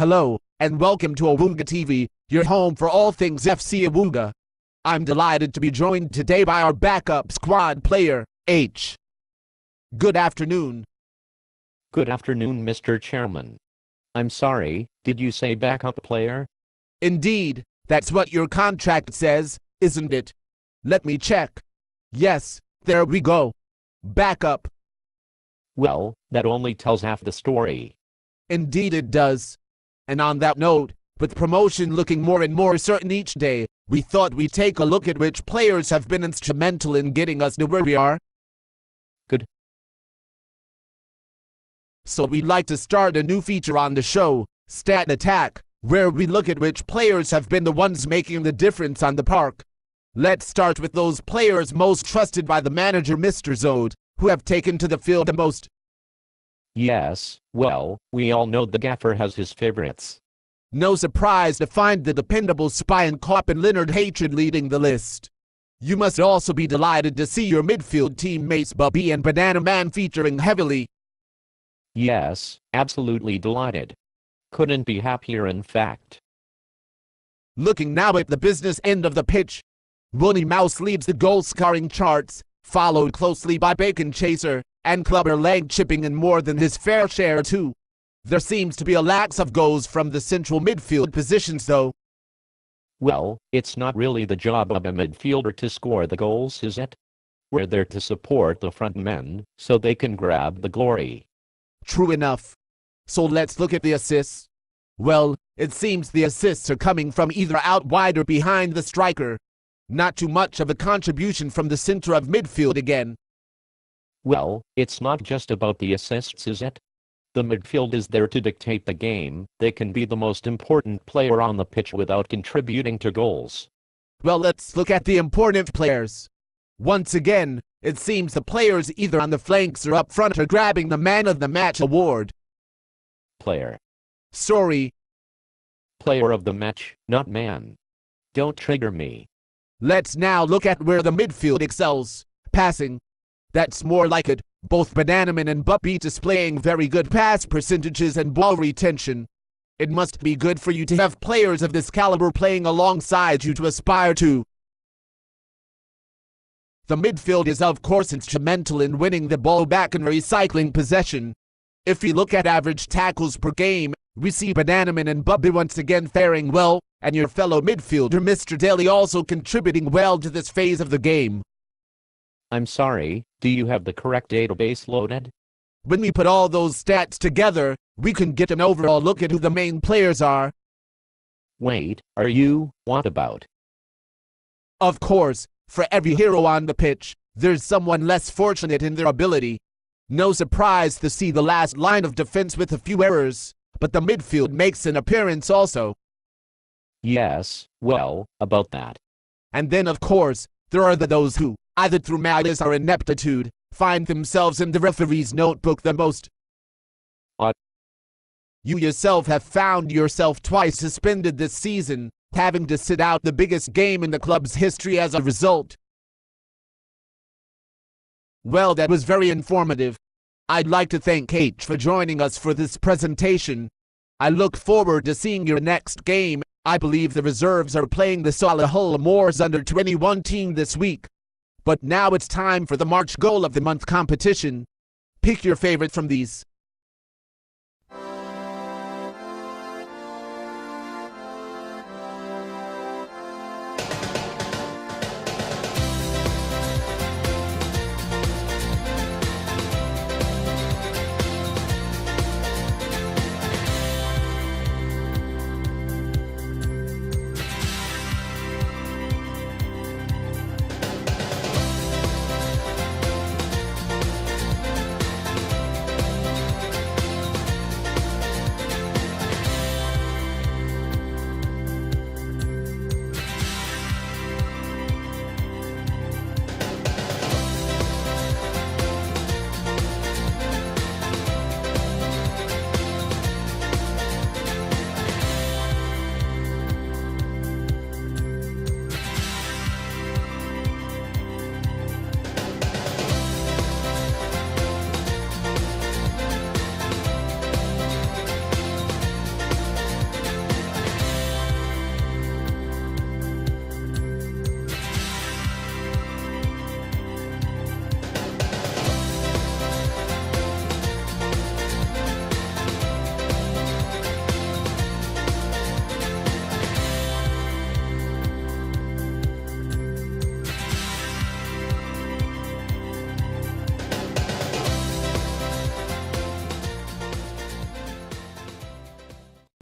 Hello, and welcome to Awooga TV, your home for all things FC Awooga. I'm delighted to be joined today by our backup squad player, H. Good afternoon. Good afternoon, Mr. Chairman. I'm sorry, did you say backup player? Indeed, that's what your contract says, isn't it? Let me check. Yes, there we go. Backup. Well, that only tells half the story. Indeed it does. And on that note, with promotion looking more and more certain each day, we thought we'd take a look at which players have been instrumental in getting us to where we are. Good. So we'd like to start a new feature on the show, Stat Attack, where we look at which players have been the ones making the difference on the park. Let's start with those players most trusted by the manager, Mr. Zode, who have taken to the field the most. Yes, well, we all know the gaffer has his favorites. No surprise to find the dependable Spy and Cop and Leonard Hatred leading the list. You must also be delighted to see your midfield teammates Bubby and Banana Man featuring heavily. Yes, absolutely delighted. Couldn't be happier, in fact. Looking now at the business end of the pitch, Woolly Mouse leads the goal-scoring charts, followed closely by Bacon Chaser and Clubber Leg chipping in more than his fair share too. There seems to be a lack of goals from the central midfield positions though. Well, it's not really the job of a midfielder to score the goals, is it? We're there to support the front men, so they can grab the glory. True enough. So let's look at the assists. Well, it seems the assists are coming from either out wide or behind the striker. Not too much of a contribution from the center of midfield again. Well, it's not just about the assists, is it? The midfield is there to dictate the game. They can be the most important player on the pitch without contributing to goals. Well, let's look at the important players. Once again, it seems the players either on the flanks or up front are grabbing the Man of the Match award. Player. Sorry. Player of the match, not man. Don't trigger me. Let's now look at where the midfield excels. Passing. That's more like it. Both Bananaman and Buppy displaying very good pass percentages and ball retention. It must be good for you to have players of this caliber playing alongside you to aspire to. The midfield is of course instrumental in winning the ball back and recycling possession. If we look at average tackles per game, we see Bananaman and Buppy once again faring well, and your fellow midfielder Mr. Daly also contributing well to this phase of the game. I'm sorry, do you have the correct database loaded? When we put all those stats together, we can get an overall look at who the main players are. Wait, are you, what about? Of course, for every hero on the pitch, there's someone less fortunate in their ability. No surprise to see the last line of defense with a few errors, but the midfield makes an appearance also. Yes, well, about that. And then of course, there are those who, either through malice or ineptitude, find themselves in the referee's notebook the most. What? You yourself have found yourself twice suspended this season, having to sit out the biggest game in the club's history as a result. Well, that was very informative. I'd like to thank H for joining us for this presentation. I look forward to seeing your next game. I believe the reserves are playing the Solihull Moors under-21 team this week. But now it's time for the March Goal of the Month competition. Pick your favorite from these.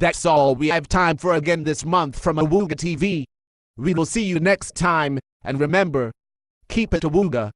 That's all we have time for again this month from Awooga TV. We will see you next time, and remember, keep it Awooga.